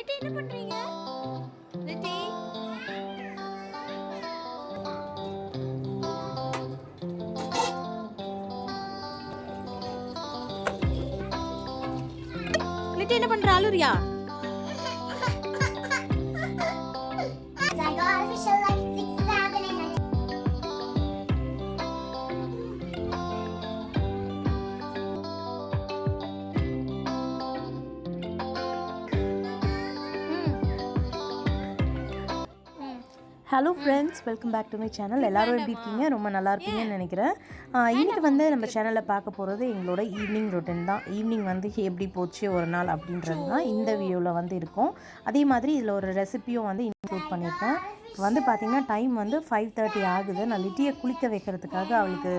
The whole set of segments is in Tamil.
லிட்டி என்ன பண்றீங்க? லிட்டி லிட்டி என்ன பண்ற? அழுறியா? Hello friends, welcome back to my channel. எல்லோரும் எப்படி இருக்கீங்க? ரொம்ப நல்லா இருப்பீங்கன்னு நினைக்கிறேன். இன்றைக்கி வந்து நம்ம சேனலில் பார்க்க போகிறது எங்களோட ஈவினிங் ரொட்டீன் தான். ஈவினிங் வந்து எப்படி போச்சு ஒரு நாள் அப்படின்றது தான் இந்த வீடியோவில் வந்து இருக்கும். அதே மாதிரி இதில் ஒரு ரெசிப்பியும் வந்து இன்க்ளூட் பண்ணியிருக்கேன். இப்போ வந்து பார்த்திங்கன்னா டைம் வந்து 5:30 ஆகுது. நான் லிட்டியை குளிக்க வைக்கிறதுக்காக அவளுக்கு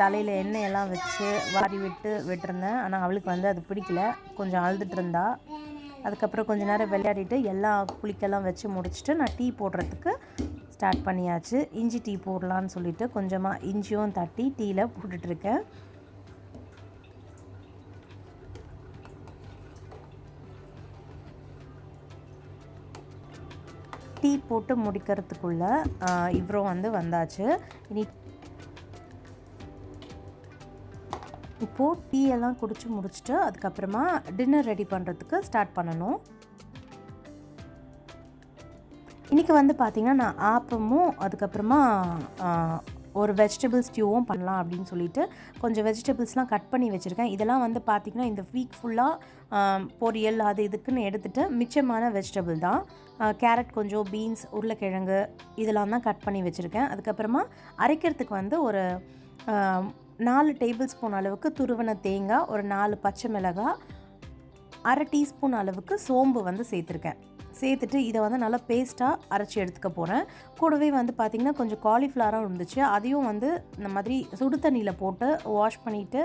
தலையில் எண்ணெயெல்லாம் வச்சு வாரி விட்டுருந்தேன். ஆனால் அவளுக்கு வந்து அது பிடிக்கல, கொஞ்சம் அழுதுட்டு இருந்தா. அதுக்கப்புறம் கொஞ்சம் நேரம் விளையாடிட்டு எல்லா குளிக்கெல்லாம் வச்சு முடிச்சுட்டு நான் டீ போடுறதுக்கு ஸ்டார்ட் பண்ணியாச்சு. இஞ்சி டீ போடலான்னு சொல்லிட்டு கொஞ்சமாக இஞ்சியும் தட்டி டீயில் போட்டுட்ருக்கேன். டீ போட்டு முடிக்கிறதுக்குள்ளே இவ்வளோ வந்து வந்தாச்சு. இனி இப்போது டீ எல்லாம் குடிச்சு முடிச்சுட்டு அதுக்கப்புறமா டின்னர் ரெடி பண்ணுறதுக்கு ஸ்டார்ட் பண்ணணும். இன்றைக்கி வந்து பார்த்திங்கன்னா நான் ஆப்பமும் அதுக்கப்புறமா ஒரு வெஜிடபிள் ஸ்டியூவும் பண்ணலாம் அப்படின்னு சொல்லிட்டு கொஞ்சம் வெஜிடபிள்ஸ்லாம் கட் பண்ணி வச்சுருக்கேன். இதெல்லாம் வந்து பார்த்திங்கன்னா இந்த வீக் ஃபுல்லாக பொரியல் அது இதுக்குன்னு எடுத்துகிட்டு மிச்சமான வெஜிடபிள் தான். கேரட், கொஞ்சம் பீன்ஸ், உருளைக்கிழங்கு இதெல்லாம் தான் கட் பண்ணி வச்சுருக்கேன். அதுக்கப்புறமா அரைக்கிறதுக்கு வந்து ஒரு 4 டேபிள் ஸ்பூன் அளவுக்கு துருவன தேங்காய், ஒரு 4 பச்சை மிளகாய், அரை டீஸ்பூன் அளவுக்கு சோம்பு வந்து சேர்த்துட்டு இதை வந்து நல்லா பேஸ்ட்டாக அரைச்சி எடுத்துக்க போகிறேன். கூடவே வந்து பார்த்திங்கன்னா கொஞ்சம் காலிஃப்ளவரும் இருந்துச்சு. அதையும் வந்து இந்த மாதிரி சுடு தண்ணியில் போட்டு வாஷ் பண்ணிவிட்டு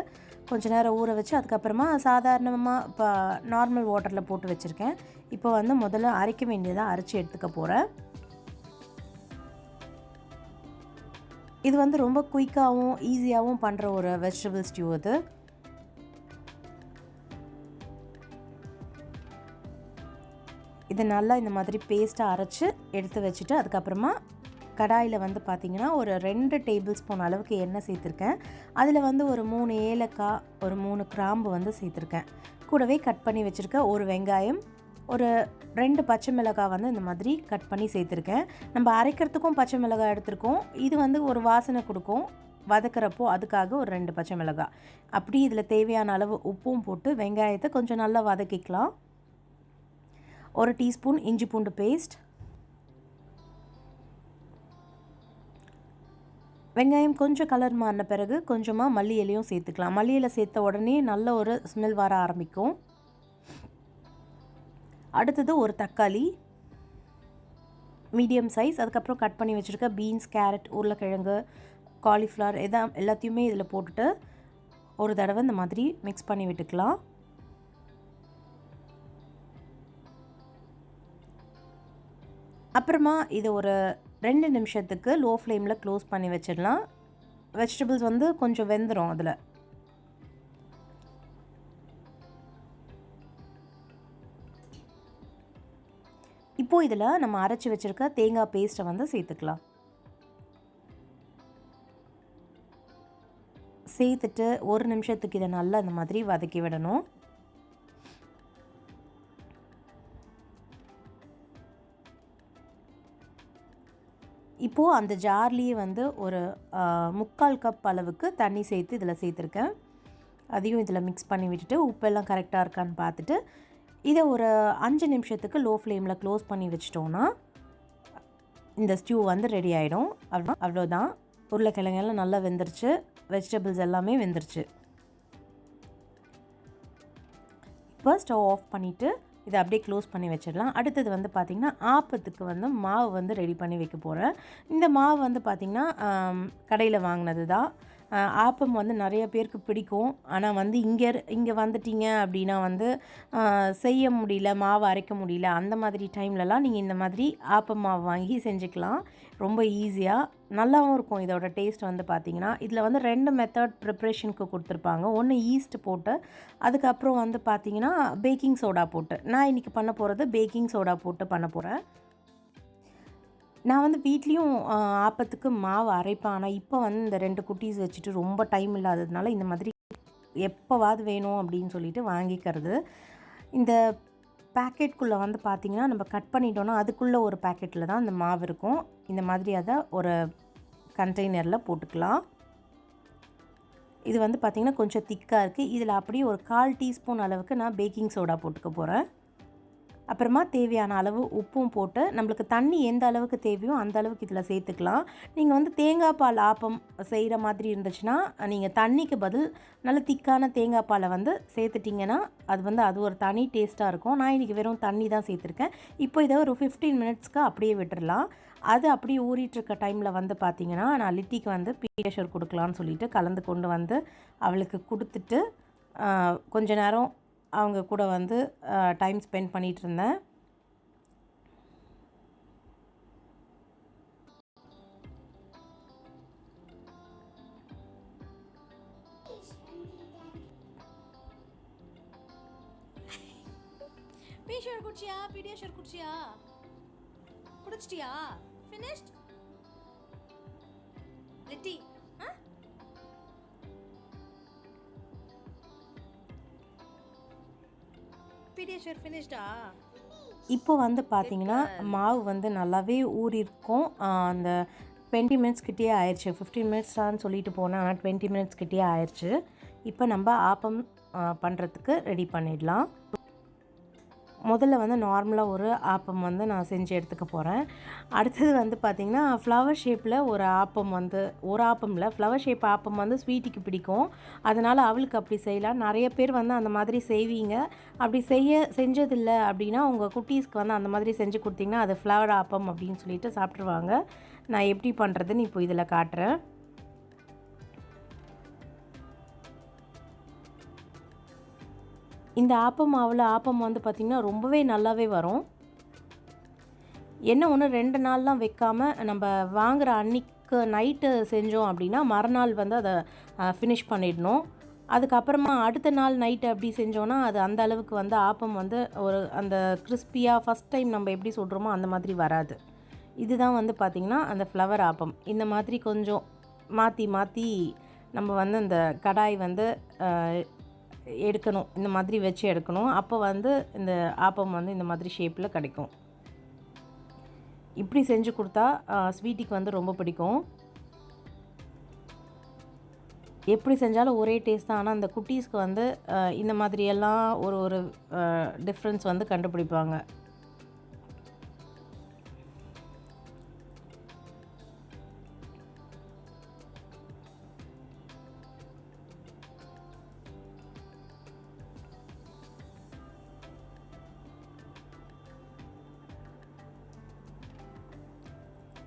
கொஞ்சம் நேரம் ஊற வச்சு அதுக்கப்புறமா சாதாரணமாக இப்போ நார்மல் வாட்டரில் போட்டு வச்சுருக்கேன். இப்போ வந்து முதல்ல அரைக்க வேண்டியதாக அரைச்சி எடுத்துக்க போகிறேன். இது வந்து ரொம்ப குயிக்காகவும் ஈஸியாகவும் பண்ணுற ஒரு வெஜிடபிள் ஸ்டியூ அது. இது நல்லா இந்த மாதிரி பேஸ்ட்டாக அரைச்சி எடுத்து வச்சுட்டு அதுக்கப்புறமா கடாயில் வந்து பார்த்திங்கன்னா ஒரு 2 டேபிள் ஸ்பூன் அளவுக்கு எண்ணெய் சேர்த்துருக்கேன். அதில் வந்து ஒரு 3 ஏலக்காய், ஒரு 3 கிராம்பு வந்து சேர்த்துருக்கேன். கூடவே கட் பண்ணி வச்சுருக்க ஒரு வெங்காயம், ஒரு 2 பச்சை மிளகாய் வந்து இந்த மாதிரி கட் பண்ணி சேர்த்துருக்கேன். நம்ம அரைக்கிறதுக்கும் பச்சை மிளகாய் எடுத்துருக்கோம். இது வந்து ஒரு வாசனை கொடுக்கும் வதக்கிறப்போ, அதுக்காக ஒரு 2 பச்சை மிளகாய். அப்படி இதில் தேவையான அளவு உப்பும் போட்டு வெங்காயத்தை கொஞ்சம் நல்லா வதக்கிக்கலாம். ஒரு டீஸ்பூன் இஞ்சி பூண்டு பேஸ்ட், வெங்காயம் கொஞ்சம் கலர் மாறின பிறகு கொஞ்சமாக மல்லி இலையும் சேர்த்துக்கலாம். மல்லி இலை சேர்த்த உடனே நல்ல ஒரு ஸ்மெல் வர ஆரம்பிக்கும். அடுத்தது ஒரு தக்காளி மீடியம் சைஸ், அதுக்கப்புறம் கட் பண்ணி வச்சுருக்க பீன்ஸ், கேரட், உருளைக்கிழங்கு, காலிஃப்ளவர் எல்லாத்தையுமே இதில் போட்டுட்டு ஒரு தடவை இந்த மாதிரி மிக்ஸ் பண்ணி விட்டுக்கலாம். அப்புறமா இது ஒரு 2 நிமிஷத்துக்கு லோ ஃப்ளேமில் க்ளோஸ் பண்ணி வச்சிடலாம். வெஜிடபிள்ஸ் வந்து கொஞ்சம் வெந்துடும் அதில். இப்போது இதில் நம்ம அரைச்சி வச்சுருக்க தேங்காய் பேஸ்ட்டை வந்து சேர்த்துக்கலாம். சேர்த்துட்டு ஒரு நிமிஷத்துக்கு இதை நல்லா இந்த மாதிரி வதக்கி விடணும். இப்போது அந்த ஜார்லேயே வந்து ஒரு 3/4 கப் அளவுக்கு தண்ணி சேர்த்து இதில் சேர்த்துருக்கேன். அதையும் இதில் மிக்ஸ் பண்ணி விட்டுட்டு உப்பெல்லாம் கரெக்டாக இருக்கான்னு பார்த்துட்டு இதை ஒரு 5 நிமிஷத்துக்கு லோ ஃப்ளேமில் க்ளோஸ் பண்ணி வச்சிட்டோன்னா இந்த ஸ்டியூ வந்து ரெடி ஆகிடும். அவ்வளோதான். உருளைக்கிழங்கெல்லாம் நல்லா வெந்துருச்சு, வெஜிடபிள்ஸ் எல்லாமே வெந்துருச்சு. இப்போ ஸ்டவ் ஆஃப் பண்ணிவிட்டு இதை அப்படியே க்ளோஸ் பண்ணி வச்சிடலாம். அடுத்தது வந்து பார்த்திங்கன்னா ஆப்பத்துக்கு வந்து மாவு வந்து ரெடி பண்ணி வைக்க போகிறேன். இந்த மாவு வந்து பார்த்திங்கன்னா கடையில் வாங்கினது தான். ஆப்பம் வந்து நிறைய பேருக்கு பிடிக்கும். ஆனால் வந்து இங்கே வந்துட்டீங்க அப்படின்னா வந்து செய்ய முடியல, மாவு அரைக்க முடியல, அந்த மாதிரி டைம்லலாம் நீங்கள் இந்த மாதிரி ஆப்பம் மாவு வாங்கி செஞ்சுக்கலாம். ரொம்ப ஈஸியாக நல்லாவும் இருக்கும். இதோட டேஸ்ட் வந்து பார்த்திங்கன்னா இதில் வந்து 2 மெத்தட் ப்ரிப்ரேஷனுக்கு கொடுத்துருப்பாங்க. ஒன்று ஈஸ்ட் போட்டு, அதுக்கப்புறம் வந்து பார்த்திங்கன்னா பேக்கிங் சோடா போட்டு. நான் இன்றைக்கி பண்ண போகிறது பேக்கிங் சோடா போட்டு பண்ண போகிறேன். நான் வந்து வீட்லேயும் ஆப்பத்துக்கு மாவு அரைப்பேன். ஆனால் இப்போ வந்து இந்த 2 குட்டீஸ் வச்சுட்டு ரொம்ப டைம் இல்லாததுனால இந்த மாதிரி எப்போவாது வேணும் அப்படின்னு சொல்லிட்டு வாங்கிக்கிறது. இந்த பேக்கெட்குள்ளே வந்து பார்த்திங்கன்னா நம்ம கட் பண்ணிட்டோன்னா அதுக்குள்ளே ஒரு பேக்கெட்டில் தான் இந்த மாவு இருக்கும். இந்த மாதிரி அதை ஒரு கண்டெய்னரில் போட்டுக்கலாம். இது வந்து பார்த்திங்கன்னா கொஞ்சம் திக்காக இருக்குது. இதில் அப்படியே ஒரு 1/4 டீஸ்பூன் அளவுக்கு நான் பேக்கிங் சோடா போட்டுக்க போகிறேன். அப்புறமா தேவையான அளவு உப்பும் போட்டு, நம்மளுக்கு தண்ணி எந்த அளவுக்கு தேவையோ அந்த அளவுக்கு இதில் சேர்த்துக்கலாம். நீங்கள் வந்து தேங்காய் பால் ஆப்பம் செய்கிற மாதிரி இருந்துச்சுன்னா நீங்கள் தண்ணிக்கு பதில் நல்ல திக்கான தேங்காய் பாலை வந்து சேர்த்துட்டிங்கன்னா அது ஒரு தனி டேஸ்ட்டாக இருக்கும். நான் இன்றைக்கி வெறும் தண்ணி தான் சேர்த்துருக்கேன். இப்போ இதை ஒரு 15 மினிட்ஸ்க்கு அப்படியே விட்டுடலாம். அது அப்படியே ஊறிட்டுருக்க டைமில் வந்து பார்த்திங்கன்னா நான் லிட்டிக்கு வந்து பீடியாஷூர் கொடுக்கலான்னு சொல்லிட்டு கலந்து கொண்டு வந்து அவளுக்கு கொடுத்துட்டு கொஞ்ச நேரம் அவங்க கூட வந்து டைம் ஸ்பெண்ட் பண்ணிகிட்டு இருந்தேன். பீடியாஷூர் குடிச்சியா? பீடியாஷூர் குடிச்சியா? குடிச்சிட்டியா? ஃபினிஷ்ட்? லிட்டி பீடியாஷூர் ஃபினிஷ்டா? இப்போ வந்து பார்த்திங்கன்னா மாவு வந்து நல்லாவே ஊறியிருக்கும். அந்த 20 மினிட்ஸ் கிட்டே ஆயிடுச்சு. 15 மினிட்ஸ் தான் சொல்லிட்டு போனேன், ஆனால் 20 மினிட்ஸ் கிட்டே ஆயிடுச்சு. இப்போ நம்ம ஆப்பம் பண்ணுறதுக்கு ரெடி பண்ணிடலாம். முதல்ல வந்து நார்மலாக ஒரு ஆப்பம் வந்து நான் செஞ்சு எடுத்துக்க போகிறேன். அடுத்தது வந்து பார்த்திங்கன்னா ஃப்ளவர் ஷேப்பில் ஒரு ஆப்பமில் ஃப்ளவர் ஷேப் ஆப்பம் வந்து ஸ்வீட்டிக்கு பிடிக்கும். அதனால் அவளுக்கு அப்படி செய்யலாம். நிறைய பேர் வந்து அந்த மாதிரி செய்வீங்க. அப்படி செஞ்சதில்லை அப்படின்னா உங்கள் குட்டீஸ்க்கு வந்து அந்த மாதிரி செஞ்சு கொடுத்தீங்கன்னா அது ஃப்ளவர் ஆப்பம் அப்படின்னு சொல்லிட்டு சாப்பிட்ருவாங்க. நான் எப்படி பண்ணுறதுன்னு இப்போ இதில் காட்டுறேன். இந்த ஆப்பம் மாவில் ஆப்பம் வந்து பார்த்திங்கன்னா ரொம்பவே நல்லாவே வரும். என்ன ஒன்று 2 நாள்லாம் வைக்காமல் நம்ம வாங்குகிற அன்றைக்கு நைட்டு செஞ்சோம் அப்படின்னா மறுநாள் வந்து அதை ஃபினிஷ் பண்ணிடணும். அதுக்கப்புறமா அடுத்த நாள் நைட்டு அப்படி செஞ்சோன்னா அது அந்த அளவுக்கு வந்து ஆப்பம் வந்து ஒரு அந்த கிறிஸ்பியாக ஃபஸ்ட் டைம் நம்ம எப்படி சொல்கிறோமோ அந்த மாதிரி வராது. இதுதான் வந்து பார்த்திங்கன்னா அந்த ஃப்ளவர் ஆப்பம். இந்த மாதிரி கொஞ்சம் மாற்றி மாற்றி நம்ம வந்து இந்த கடாய் வந்து எடுக்கணும், இந்த மாதிரி வச்சு எடுக்கணும். அப்போ வந்து இந்த ஆப்பம் வந்து இந்த மாதிரி ஷேப்பில் கிடைக்கும். இப்படி செஞ்சு கொடுத்தா ஸ்வீட்டிக்கு வந்து ரொம்ப பிடிக்கும். எப்படி செஞ்சாலும் ஒரே டேஸ்ட் தான். ஆனால் அந்த குட்டீஸ்க்கு வந்து இந்த மாதிரியெல்லாம் ஒரு டிஃப்ரென்ஸ் வந்து கண்டுபிடிப்பாங்க.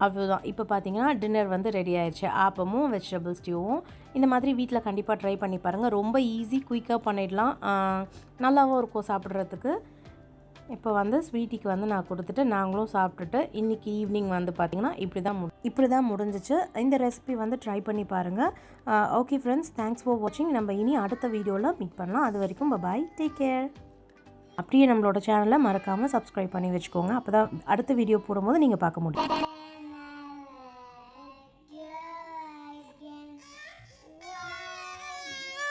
அவ்வளோதான். இப்போ பார்த்தீங்கன்னா டின்னர் வந்து ரெடி ஆயிடுச்சு. ஆப்பமும் வெஜிடபிள் ஸ்டியூவும். இந்த மாதிரி வீட்டில் கண்டிப்பாக ட்ரை பண்ணி பாருங்கள். ரொம்ப ஈஸி, குயிக்காக பண்ணிடலாம். நல்லாவும் இருக்கும் சாப்பிட்றதுக்கு. இப்போ வந்து ஸ்வீட்டிக்கு வந்து நான் கொடுத்துட்டு நாங்களும் சாப்பிட்டுட்டு இன்றைக்கி ஈவினிங் வந்து பார்த்திங்கன்னா இப்படி தான் முடிஞ்சிச்சு. இந்த ரெசிபி வந்து ட்ரை பண்ணி பாருங்கள். ஓகே ஃப்ரெண்ட்ஸ், தேங்க்ஸ் ஃபார் வாட்சிங். நம்ம இனி அடுத்த வீடியோவில் மீட் பண்ணலாம். அது வரைக்கும் பாய், டேக் கேர். அப்படியே நம்மளோட சேனலை மறக்காமல் சப்ஸ்கிரைப் பண்ணி வச்சுக்கோங்க. அப்போ தான் அடுத்த வீடியோ போடும்போது நீங்கள் பார்க்க முடியும்.